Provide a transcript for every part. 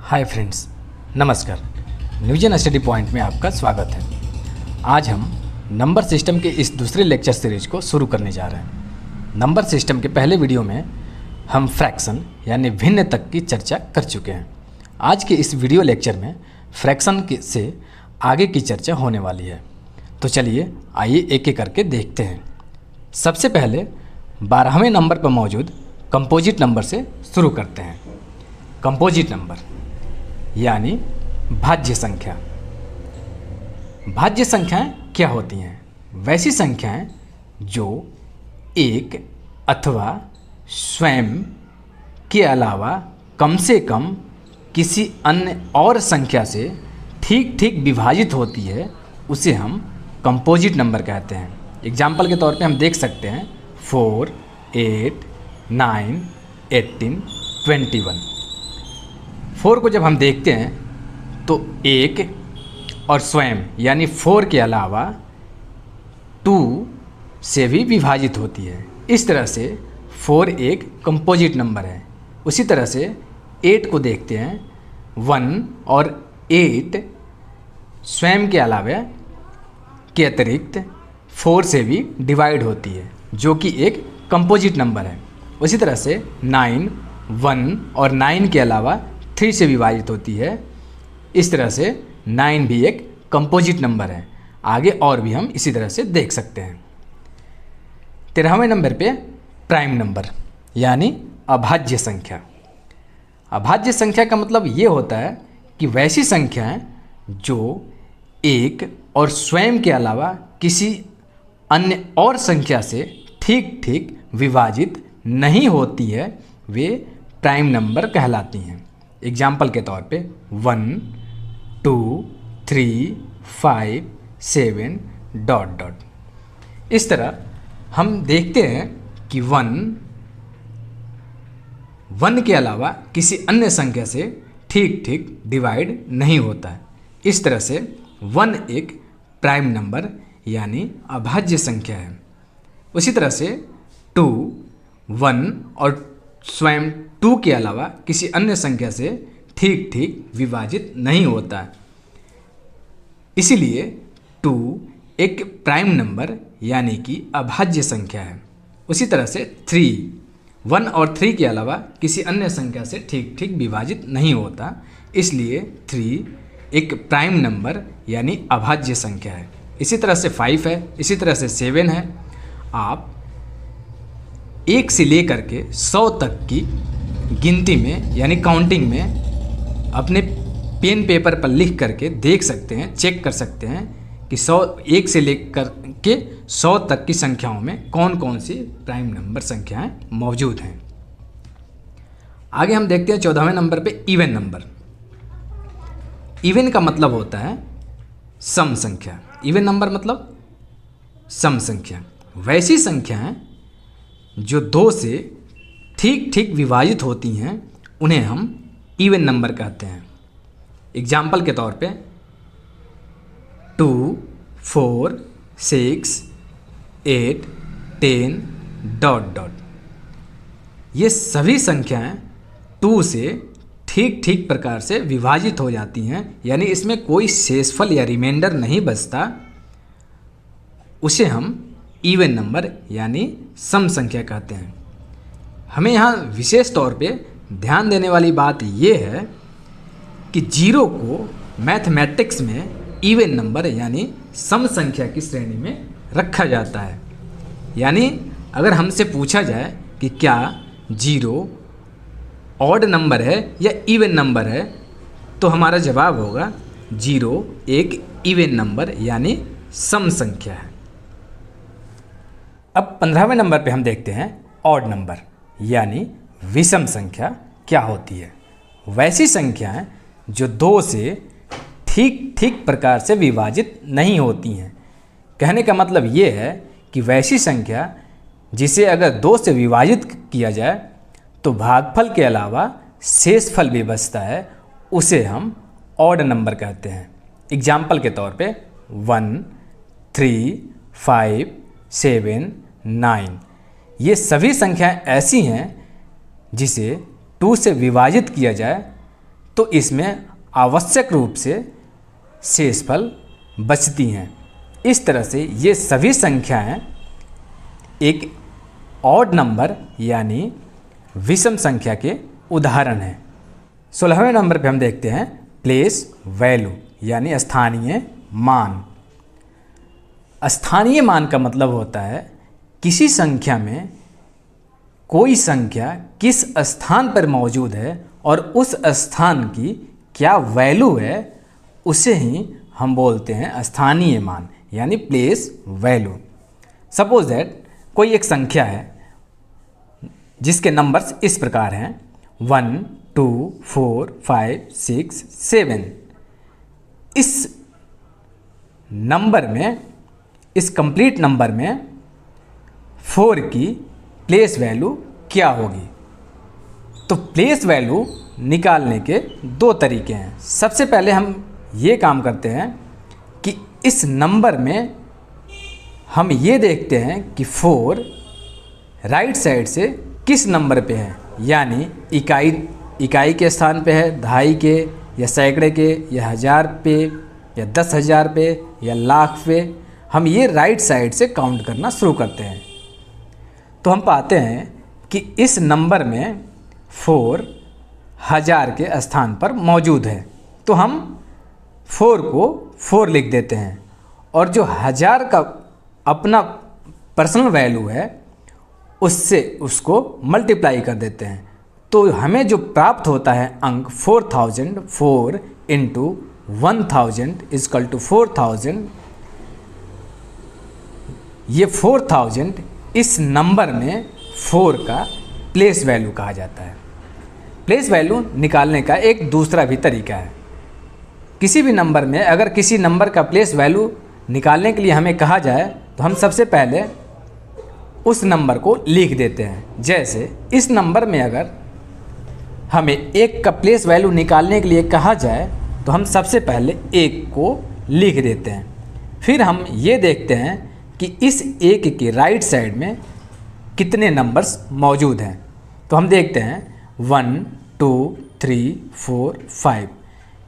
Hi friends, नमस्कार। न्यूजन study point में आपका स्वागत है। आज हम नंबर सिस्टम के इस दूसरे लेक्चर सीरीज को शुरू करने जा रहे हैं। नंबर सिस्टम के पहले वीडियो में हम फ्रैक्शन यानी भिन्न तक की चर्चा कर चुके हैं। आज के इस वीडियो लेक्चर में फ्रैक्शन से आगे की चर्चा होने वाली है। तो चलिए आइए एक एक करके देखते हैं। सबसे पहले 12वें नंबर पर मौजूद कंपोजिट नंबर से शुरू करते हैं। कंपोजिट नंबर यानी भाज्य संख्या। भाज्य संख्याएं क्या होती हैं? वैसी संख्याएं जो एक अथवा स्वयं के अलावा कम से कम किसी अन्य और संख्या से ठीक ठीक विभाजित होती है, उसे हम कंपोजिट नंबर कहते हैं। एग्जाम्पल के तौर पे हम देख सकते हैं 4, 8, 9, 18, 21। 4 को जब हम देखते हैं तो एक और स्वयं यानी 4 के अलावा 2 से भी विभाजित होती है। इस तरह से 4 एक कंपोजिट नंबर है। उसी तरह से 8 को देखते हैं, 1 और 8 स्वयं के अलावा के अतिरिक्त 4 से भी डिवाइड होती है, जो कि एक कंपोजिट नंबर है। उसी तरह से 9 1 और 9 के अलावा 3 से विभाजित होती है। इस तरह से 9 भी एक कंपोजिट नंबर है। आगे और भी हम इसी तरह से देख सकते हैं। 13वें नंबर पे प्राइम नंबर यानी अभाज्य संख्या। अभाज्य संख्या का मतलब ये होता है कि वैसी संख्याएं जो एक और स्वयं के अलावा किसी अन्य और संख्या से ठीक ठीक विभाजित नहीं होती है, वे प्राइम नंबर कहलाती हैं। एग्जाम्पल के तौर पे 1, 2, 3, 5, 7 ... इस तरह हम देखते हैं कि 1 के अलावा किसी अन्य संख्या से ठीक ठीक डिवाइड नहीं होता है। इस तरह से 1 एक प्राइम नंबर यानी अभाज्य संख्या है। उसी तरह से 2 1 और स्वयं 2 के अलावा किसी अन्य संख्या से ठीक ठीक विभाजित नहीं होता है, इसीलिए 2 एक प्राइम नंबर यानी कि अभाज्य संख्या है। उसी तरह से 1 और 3 के अलावा किसी अन्य संख्या से ठीक ठीक विभाजित नहीं होता, इसलिए 3 एक प्राइम नंबर यानी अभाज्य संख्या है। इसी तरह से 5 है, इसी तरह से 7 है। आप 1 से लेकर के 100 तक की गिनती में यानी काउंटिंग में अपने पेन पेपर पर लिख करके देख सकते हैं, चेक कर सकते हैं कि 1 से लेकर के 100 तक की संख्याओं में कौन कौन सी प्राइम नंबर संख्याएं मौजूद हैं। आगे हम देखते हैं 14वें नंबर पे इवन नंबर। इवन का मतलब होता है सम संख्या। इवन नंबर मतलब सम संख्या। वैसी संख्याएं जो 2 से ठीक ठीक विभाजित होती हैं, उन्हें हम इवन नंबर कहते हैं। एग्जाम्पल के तौर पे 2, 4, 6, 8, 10 ... ये सभी संख्याएं 2 से ठीक ठीक प्रकार से विभाजित हो जाती हैं, यानी इसमें कोई शेषफल या रिमाइंडर नहीं बचता। उसे हम इवन नंबर यानी सम संख्या कहते हैं। हमें यहाँ विशेष तौर पे ध्यान देने वाली बात ये है कि 0 को मैथमेटिक्स में इवन नंबर यानी सम संख्या की श्रेणी में रखा जाता है। यानी अगर हमसे पूछा जाए कि क्या 0 ऑड नंबर है या इवन नंबर है, तो हमारा जवाब होगा 0 एक इवन नंबर यानी सम संख्या है। अब 15वें नंबर पे हम देखते हैं ऑड नंबर यानी विषम संख्या क्या होती है। वैसी संख्याएं जो 2 से ठीक ठीक प्रकार से विभाजित नहीं होती हैं। कहने का मतलब ये है कि वैसी संख्या जिसे अगर 2 से विभाजित किया जाए तो भागफल के अलावा शेषफल भी बचता है, उसे हम ऑड नंबर कहते हैं। एग्जाम्पल के तौर पे 1, 3, 5, 7, 9 ये सभी संख्याएं ऐसी हैं जिसे 2 से विभाजित किया जाए तो इसमें आवश्यक रूप से शेषफल बचती हैं। इस तरह से ये सभी संख्याएं एक ऑड नंबर यानी विषम संख्या के उदाहरण हैं। 16वें नंबर पे हम देखते हैं प्लेस वैल्यू यानी स्थानीय मान। स्थानीय मान का मतलब होता है किसी संख्या में कोई संख्या किस स्थान पर मौजूद है और उस स्थान की क्या वैल्यू है, उसे ही हम बोलते हैं स्थानीय मान यानी प्लेस वैल्यू। सपोज दैट कोई एक संख्या है जिसके नंबर्स इस प्रकार हैं 1 2 4 5 6 7। इस नंबर में, इस कंप्लीट नंबर में 4 की प्लेस वैल्यू क्या होगी? तो प्लेस वैल्यू निकालने के दो तरीके हैं। सबसे पहले हम ये काम करते हैं कि इस नंबर में हम ये देखते हैं कि 4 राइट साइड से किस नंबर पे है, यानी इकाई के स्थान पे है, दहाई के या सैकड़े के या हज़ार पे या 10,000 पे या लाख पे। हम ये राइट साइड से काउंट करना शुरू करते हैं तो हम पाते हैं कि इस नंबर में 4 1000 के स्थान पर मौजूद है। तो हम 4 को 4 लिख देते हैं और जो 1000 का अपना पर्सनल वैल्यू है उससे उसको मल्टीप्लाई कर देते हैं। तो हमें जो प्राप्त होता है अंक 4000, 4 इंटू 1000 इजकल टू 4000। ये 4000 इस नंबर में 4 का प्लेस वैल्यू कहा जाता है। प्लेस वैल्यू निकालने का एक दूसरा भी तरीका है। किसी भी नंबर में अगर किसी नंबर का प्लेस वैल्यू निकालने के लिए हमें कहा जाए तो हम सबसे पहले उस नंबर को लिख देते हैं। जैसे इस नंबर में अगर हमें 1 का प्लेस वैल्यू निकालने के लिए कहा जाए तो हम सबसे पहले 1 को लिख देते हैं। फिर हम ये देखते हैं कि इस 1 के राइट साइड में कितने नंबर्स मौजूद हैं। तो हम देखते हैं 1 2 3 4 5।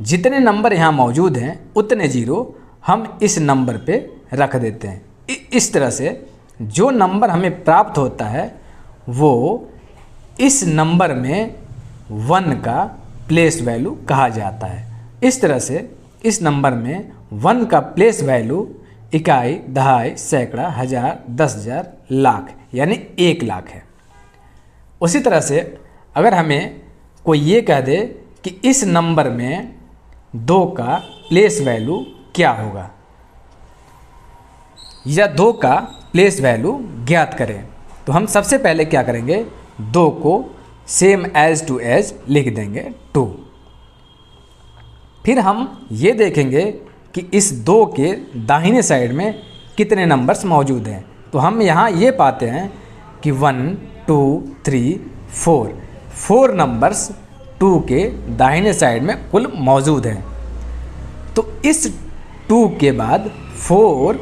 जितने नंबर यहाँ मौजूद हैं उतने ज़ीरो हम इस नंबर पे रख देते हैं। इस तरह से जो नंबर हमें प्राप्त होता है वो इस नंबर में 1 का प्लेस वैल्यू कहा जाता है। इस तरह से इस नंबर में 1 का प्लेस वैल्यू इकाई, दहाई, सैकड़ा, हज़ार, 10,000, लाख यानी 1 लाख है। उसी तरह से अगर हमें कोई ये कह दे कि इस नंबर में 2 का प्लेस वैल्यू क्या होगा या 2 का प्लेस वैल्यू ज्ञात करें, तो हम सबसे पहले क्या करेंगे, 2 को सेम एज टू एज लिख देंगे 2। फिर हम ये देखेंगे कि इस 2 के दाहिने साइड में कितने नंबर्स मौजूद हैं। तो हम यहाँ ये पाते हैं कि 1 2 3 4 नंबर्स 2 के दाहिने साइड में कुल मौजूद हैं। तो इस 2 के बाद 4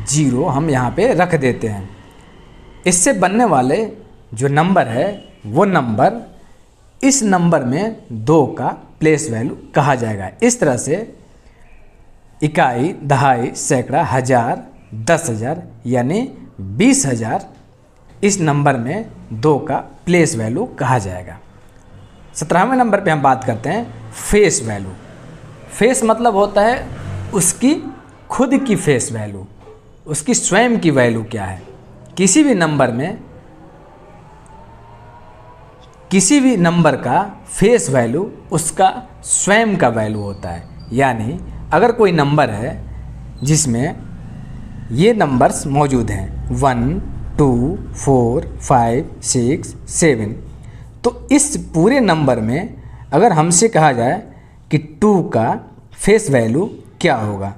0 हम यहाँ पे रख देते हैं। इससे बनने वाले जो नंबर है वो नंबर इस नंबर में 2 का प्लेस वैल्यू कहा जाएगा। इस तरह से इकाई, दहाई, सैकड़ा, हज़ार, 10,000 यानी 20,000 इस नंबर में 2 का प्लेस वैल्यू कहा जाएगा। 17वें नंबर पे हम बात करते हैं फेस वैल्यू। फेस मतलब होता है उसकी खुद की फेस वैल्यू, उसकी स्वयं की वैल्यू क्या है। किसी भी नंबर का फेस वैल्यू उसका स्वयं का वैल्यू होता है। यानी अगर कोई नंबर है जिसमें ये नंबर्स मौजूद हैं 1 2 4 5 6 7, तो इस पूरे नंबर में अगर हमसे कहा जाए कि 2 का फेस वैल्यू क्या होगा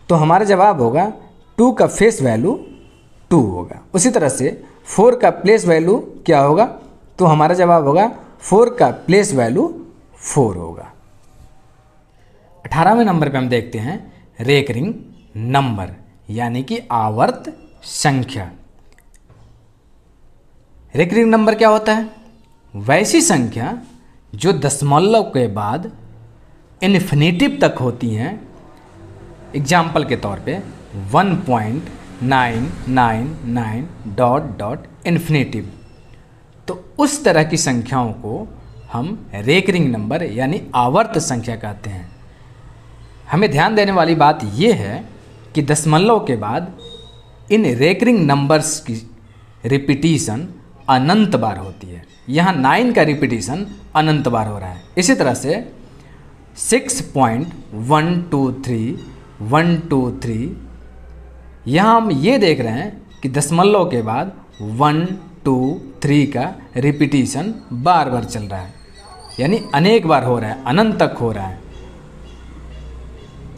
तो हमारा जवाब होगा 2 का फेस वैल्यू 2 होगा। उसी तरह से 4 का प्लेस वैल्यू क्या होगा तो हमारा जवाब होगा 4 का प्लेस वैल्यू 4 होगा। 18वें नंबर पे हम देखते हैं रेकरिंग नंबर यानी कि आवर्त संख्या। रेकरिंग नंबर क्या होता है? वैसी संख्या जो दशमलव के बाद इन्फिनेटिव तक होती हैं, एग्जाम्पल के तौर पे 1.999 डॉट डॉट इन्फिनेटिव, तो उस तरह की संख्याओं को हम रेकरिंग नंबर यानी आवर्त संख्या कहते हैं। हमें ध्यान देने वाली बात यह है कि दशमलव के बाद इन रेकरिंग नंबर्स की रिपीटिशन अनंत बार होती है। यहाँ 9 का रिपीटिशन अनंत बार हो रहा है। इसी तरह से 6.123 यहाँ हम ये देख रहे हैं कि दशमलव के बाद 1 2 3 का रिपीटिशन बार बार चल रहा है, यानी अनेक बार हो रहा है, अनंत तक हो रहा है।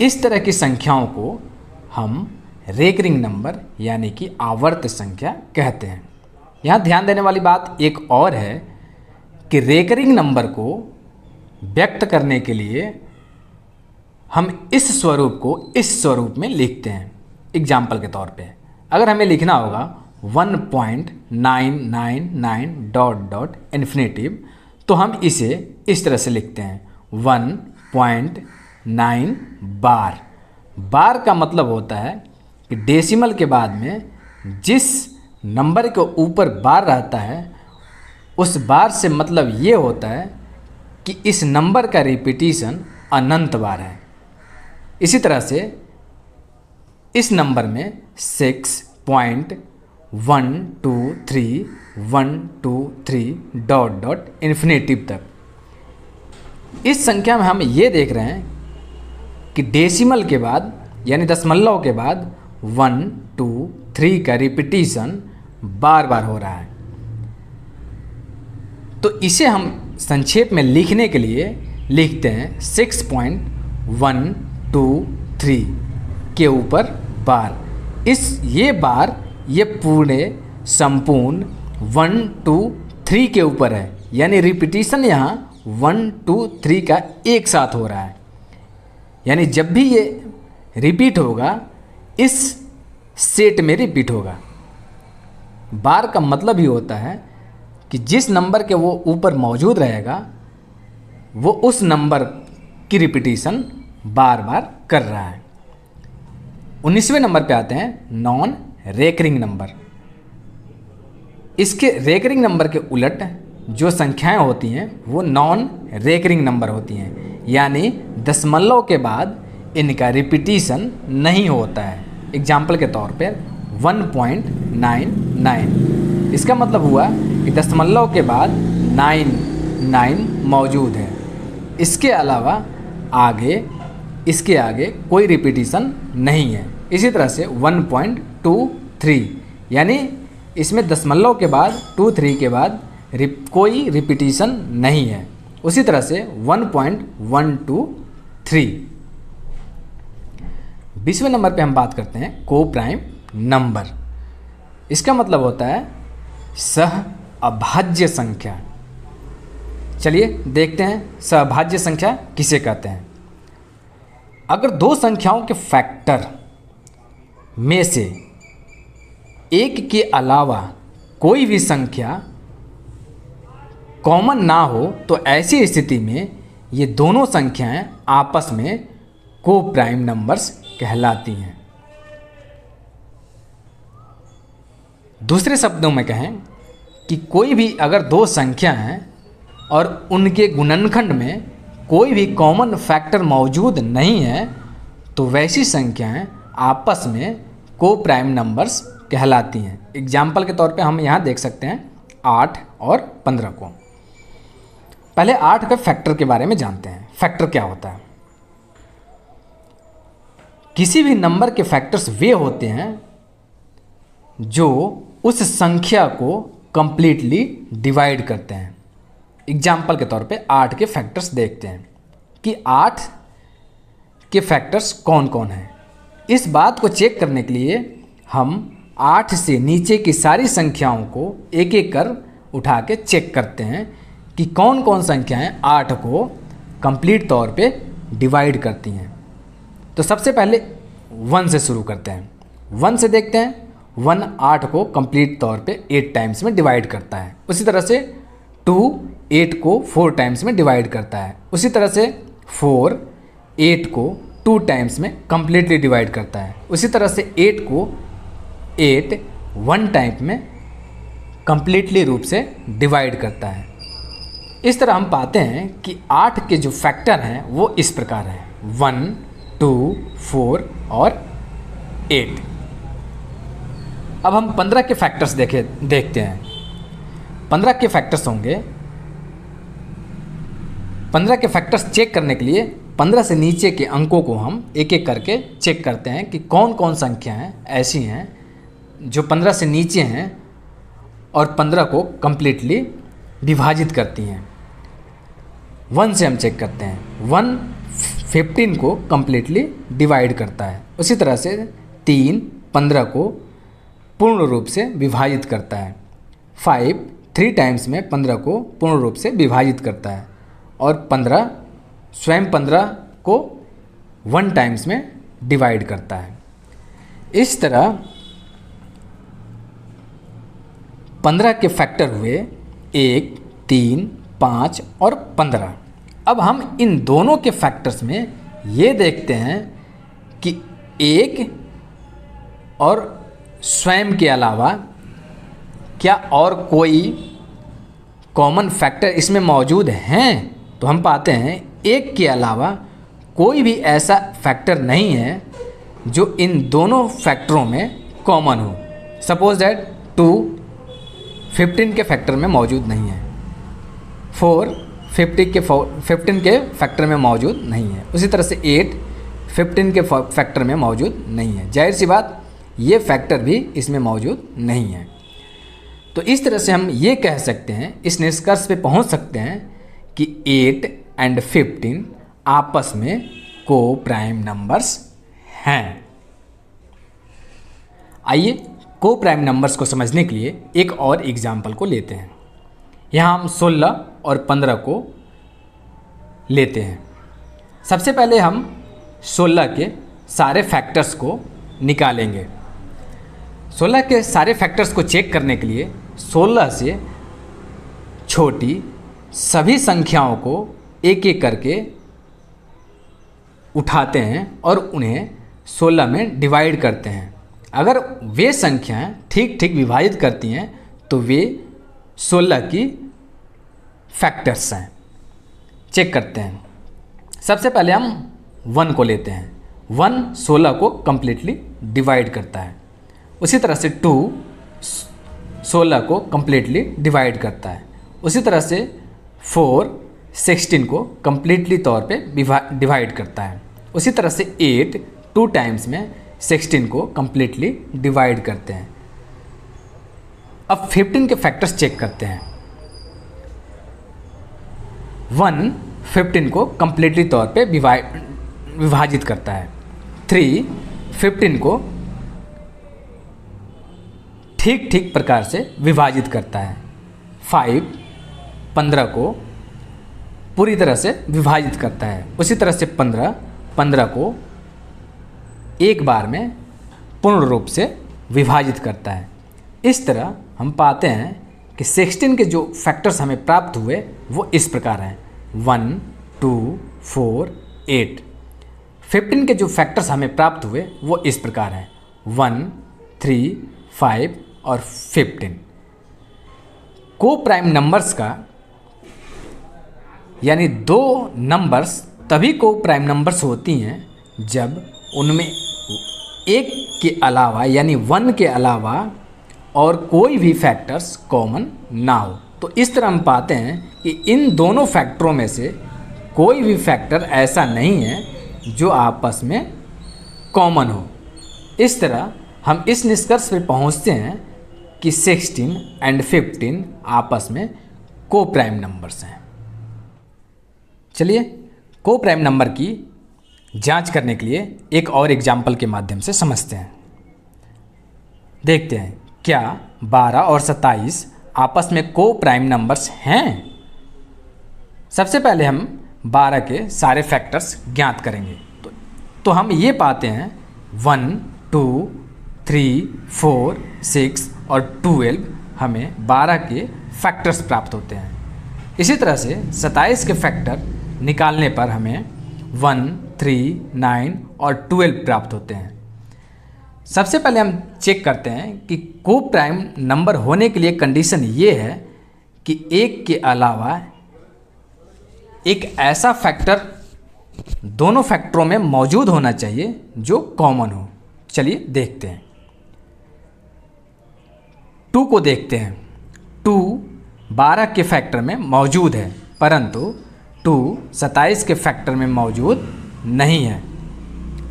इस तरह की संख्याओं को हम रेकरिंग नंबर यानी कि आवर्त संख्या कहते हैं। यहाँ ध्यान देने वाली बात एक और है कि रेकरिंग नंबर को व्यक्त करने के लिए हम इस स्वरूप को इस स्वरूप में लिखते हैं। एग्जाम्पल के तौर पे अगर हमें लिखना होगा 1.999 डॉट डॉट इन्फिनेटिव, तो हम इसे इस तरह से लिखते हैं 1.9 बार। बार का मतलब होता है कि डेसिमल के बाद में जिस नंबर के ऊपर बार रहता है उस बार से मतलब ये होता है कि इस नंबर का रिपीटिशन अनंत बार है। इसी तरह से इस नंबर में 6.123 डॉट डॉट इन्फिनेटिव तक, इस संख्या में हम ये देख रहे हैं कि डेसिमल के बाद यानी दशमलव के बाद 1 2 3 का रिपीटिशन बार बार हो रहा है। तो इसे हम संक्षेप में लिखने के लिए लिखते हैं 6.123 के ऊपर बार। ये बार ये पूरे संपूर्ण 1 2 3 के ऊपर है, यानी रिपीटिशन यहाँ 1 2 3 का एक साथ हो रहा है। यानी जब भी ये रिपीट होगा इस सेट में रिपीट होगा। बार का मतलब ही होता है कि जिस नंबर के वो ऊपर मौजूद रहेगा वो उस नंबर की रिपीटिशन बार बार कर रहा है। 19वें नंबर पे आते हैं नॉन रेकरिंग नंबर। इसके रेकरिंग नंबर के उलट जो संख्याएं होती हैं वो नॉन रेकरिंग नंबर होती हैं, यानी दशमलव के बाद इनका रिपीटिशन नहीं होता है। एग्जाम्पल के तौर पे 1.99, इसका मतलब हुआ कि दशमलव के बाद 9 मौजूद है, इसके अलावा इसके आगे कोई रिपीटिशन नहीं है। इसी तरह से 1.23 यानी इसमें दशमलव के बाद 23 के बाद कोई रिपीटिशन नहीं है। उसी तरह से 1.123। 20वें नंबर पे हम बात करते हैं को प्राइम नंबर। इसका मतलब होता है सह अभाज्य संख्या। चलिए देखते हैं सहभाज्य संख्या किसे कहते हैं। अगर दो संख्याओं के फैक्टर में से एक के अलावा कोई भी संख्या कॉमन ना हो तो ऐसी स्थिति में ये दोनों संख्याएं आपस में को प्राइम नंबर्स कहलाती हैं। दूसरे शब्दों में कहें कि कोई भी अगर दो संख्या हैं और उनके गुणनखंड में कोई भी कॉमन फैक्टर मौजूद नहीं है तो वैसी संख्याएं आपस में को प्राइम नंबर्स कहलाती हैं। एग्जाम्पल के तौर पे हम यहाँ देख सकते हैं 8 और 15 को। पहले 8 के फैक्टर के बारे में जानते हैं। फैक्टर क्या होता है? किसी भी नंबर के फैक्टर्स वे होते हैं जो उस संख्या को कंप्लीटली डिवाइड करते हैं। एग्जाम्पल के तौर पे 8 के फैक्टर्स देखते हैं कि 8 के फैक्टर्स कौन कौन हैं। इस बात को चेक करने के लिए हम 8 से नीचे की सारी संख्याओं को एक एक कर उठा के चेक करते हैं कि कौन कौन संख्याएं 8 को कंप्लीट तौर पे डिवाइड करती हैं। तो सबसे पहले 1 से शुरू करते हैं। 1 से देखते हैं 1 8 को कंप्लीट तौर पे 8 टाइम्स में डिवाइड करता है। उसी तरह से 2 8 को 4 टाइम्स में डिवाइड करता है। उसी तरह से 4 8 को 2 टाइम्स में कम्प्लीटली डिवाइड करता है। उसी तरह से 8 को 8 1 टाइम में कम्प्लीटली रूप से डिवाइड करता है। इस तरह हम पाते हैं कि 8 के जो फैक्टर हैं वो इस प्रकार हैं 1 2 4 और 8। अब हम 15 के फैक्टर्स देखते हैं। 15 के फैक्टर्स होंगे। 15 के फैक्टर्स चेक करने के लिए 15 से नीचे के अंकों को हम एक एक करके चेक करते हैं कि कौन कौन संख्याएं ऐसी हैं जो 15 से नीचे हैं और 15 को कम्प्लीटली विभाजित करती हैं। 1 से हम चेक करते हैं। 1 15 को कम्प्लीटली डिवाइड करता है। उसी तरह से 3 15 को पूर्ण रूप से विभाजित करता है। 5 3 टाइम्स में 15 को पूर्ण रूप से विभाजित करता है और 15 स्वयं 15 को 1 टाइम्स में डिवाइड करता है। इस तरह 15 के फैक्टर हुए 1 3 5 और 15। अब हम इन दोनों के फैक्टर्स में ये देखते हैं कि 1 और स्वयं के अलावा क्या और कोई कॉमन फैक्टर इसमें मौजूद हैं। तो हम पाते हैं 1 के अलावा कोई भी ऐसा फैक्टर नहीं है जो इन दोनों फैक्टरों में कॉमन हो। सपोज दैट 2 15 के फैक्टर में मौजूद नहीं है, 4 15 के फैक्टर में मौजूद नहीं है। उसी तरह से 8 15 के फैक्टर में मौजूद नहीं है। जाहिर सी बात ये फैक्टर भी इसमें मौजूद नहीं है। तो इस तरह से हम ये कह सकते हैं, इस निष्कर्ष पे पहुंच सकते हैं कि 8 और 15 आपस में को प्राइम नंबर्स हैं। आइए को प्राइम नंबर्स को समझने के लिए एक और एग्जाम्पल को लेते हैं। यहाँ हम 16 और 15 को लेते हैं। सबसे पहले हम 16 के सारे फैक्टर्स को निकालेंगे। 16 के सारे फैक्टर्स को चेक करने के लिए 16 से छोटी सभी संख्याओं को एक एक करके उठाते हैं और उन्हें 16 में डिवाइड करते हैं। अगर वे संख्याएं ठीक ठीक विभाजित करती हैं तो वे 16 की फैक्टर्स हैं। चेक करते हैं। सबसे पहले हम 1 को लेते हैं। 1 16 को कम्प्लीटली डिवाइड करता है। उसी तरह से 2 16 को कम्प्लीटली डिवाइड करता है। उसी तरह से 4 16 को कम्प्लीटली तौर पे डिवाइड करता है। उसी तरह से 8 2 टाइम्स में 16 को कम्प्लीटली डिवाइड करते हैं। अब 15 के फैक्टर्स चेक करते हैं। 1 15 को कम्प्लीटली तौर पे विभाजित करता है। 3 15 को ठीक ठीक प्रकार से विभाजित करता है। 5 15 को पूरी तरह से विभाजित करता है। उसी तरह से 15 को एक बार में पूर्ण रूप से विभाजित करता है। इस तरह हम पाते हैं कि 16 के जो फैक्टर्स हमें प्राप्त हुए वो इस प्रकार हैं 1 2 4 8। 15 के जो फैक्टर्स हमें प्राप्त हुए वो इस प्रकार हैं 1 3 5 और 15। को प्राइम नंबर्स का यानी दो नंबर्स तभी को प्राइम नंबर्स होती हैं जब उनमें एक के अलावा यानी 1 के अलावा और कोई भी फैक्टर्स कॉमन ना हो। तो इस तरह हम पाते हैं कि इन दोनों फैक्टरों में से कोई भी फैक्टर ऐसा नहीं है जो आपस में कॉमन हो। इस तरह हम इस निष्कर्ष पर पहुंचते हैं कि 16 और 15 आपस में को प्राइम नंबर्स हैं। चलिए को प्राइम नंबर की जांच करने के लिए एक और एग्जाम्पल के माध्यम से समझते हैं। देखते हैं क्या 12 और 27 आपस में को प्राइम नंबर्स हैं। सबसे पहले हम 12 के सारे फैक्टर्स ज्ञात करेंगे। तो हम ये पाते हैं 1 2 3 4 6 और 12 हमें 12 के फैक्टर्स प्राप्त होते हैं। इसी तरह से 27 के फैक्टर निकालने पर हमें 1, 3, 9 और 12 प्राप्त होते हैं। सबसे पहले हम चेक करते हैं कि को प्राइम नंबर होने के लिए कंडीशन ये है कि एक के अलावा एक ऐसा फैक्टर दोनों फैक्टरों में मौजूद होना चाहिए जो कॉमन हो। चलिए देखते हैं। 2 को देखते हैं। 2 12 के फैक्टर में मौजूद है, परंतु 2 27 के फैक्टर में मौजूद नहीं है।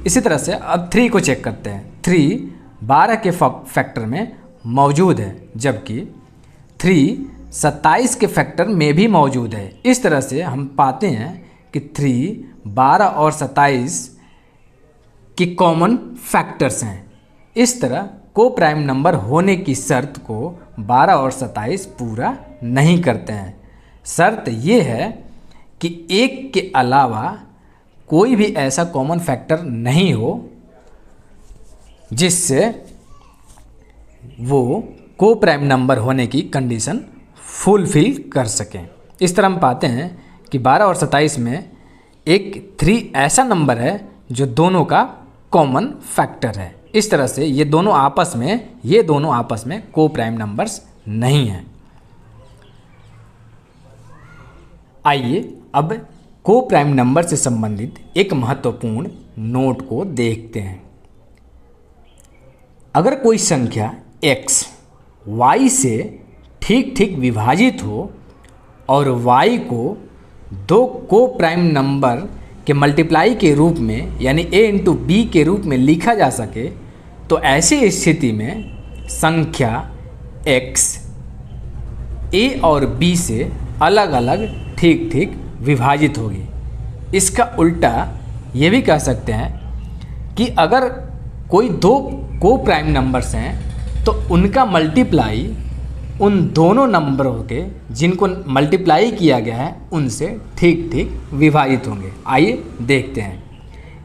इसी तरह से अब 3 को चेक करते हैं। 3 12 के फैक्टर में मौजूद है, जबकि 3 27 के फैक्टर में भी मौजूद है। इस तरह से हम पाते हैं कि 3 12 और 27 के कॉमन फैक्टर्स हैं। इस तरह को प्राइम नंबर होने की शर्त को 12 और 27 पूरा नहीं करते हैं। शर्त ये है कि एक के अलावा कोई भी ऐसा कॉमन फैक्टर नहीं हो जिससे वो को प्राइम नंबर होने की कंडीशन फुलफिल कर सकें। इस तरह हम पाते हैं कि 12 और 27 में एक 3 ऐसा नंबर है जो दोनों का कॉमन फैक्टर है। इस तरह से ये दोनों आपस में को प्राइम नंबर्स नहीं हैं। आइए अब को प्राइम नंबर से संबंधित एक महत्वपूर्ण नोट को देखते हैं। अगर कोई संख्या x y से ठीक ठीक विभाजित हो और y को दो को प्राइम नंबर के मल्टीप्लाई के रूप में यानी a इंटू बी के रूप में लिखा जा सके, तो ऐसी स्थिति में संख्या x a और b से अलग अलग ठीक ठीक विभाजित होगी। इसका उल्टा ये भी कह सकते हैं कि अगर कोई दो को प्राइम नंबर्स हैं तो उनका मल्टीप्लाई उन दोनों नंबरों के जिनको मल्टीप्लाई किया गया है उनसे ठीक ठीक विभाजित होंगे। आइए देखते हैं।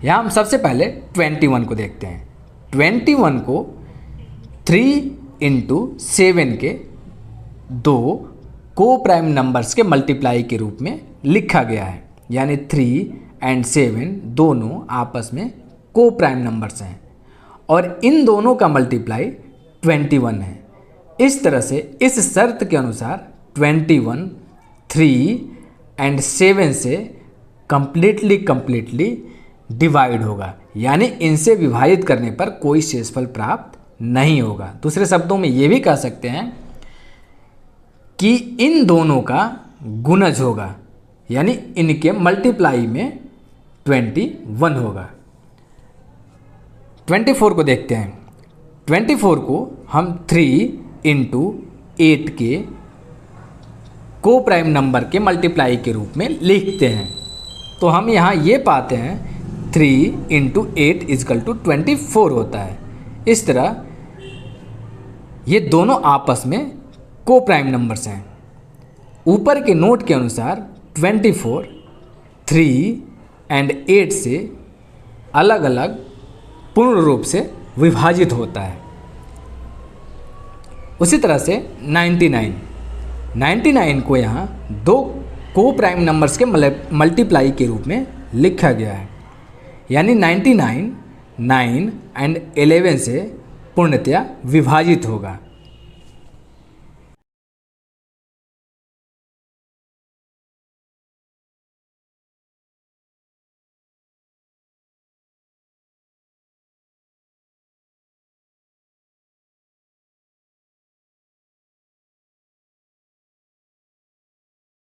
यहाँ हम सबसे पहले 21 को देखते हैं। 21 को 3 इंटू 7 के दो को प्राइम नंबर्स के मल्टीप्लाई के रूप में लिखा गया है, यानी 3 और 7 दोनों आपस में को प्राइम नंबर्स हैं और इन दोनों का मल्टीप्लाई 21 है। इस तरह से इस शर्त के अनुसार 21 3 और 7 से कंप्लीटली डिवाइड होगा, यानी इनसे विभाजित करने पर कोई शेषफल प्राप्त नहीं होगा। दूसरे शब्दों में ये भी कह सकते हैं कि इन दोनों का गुणज होगा, यानी इनके मल्टीप्लाई में 21 होगा। 24 को देखते हैं। 24 को हम 3 इंटू 8 के को प्राइम नंबर के मल्टीप्लाई के रूप में लिखते हैं, तो हम यहाँ ये पाते हैं 3 इंटू 8 इजकल टू 24 होता है। इस तरह ये दोनों आपस में को प्राइम नंबर्स हैं। ऊपर के नोट के अनुसार 24 3 और 8 से अलग अलग पूर्ण रूप से विभाजित होता है। उसी तरह से 99 को यहाँ दो को प्राइम नंबर्स के मल्टीप्लाई के रूप में लिखा गया है, यानी 99 9 और 11 से पूर्णतया विभाजित होगा।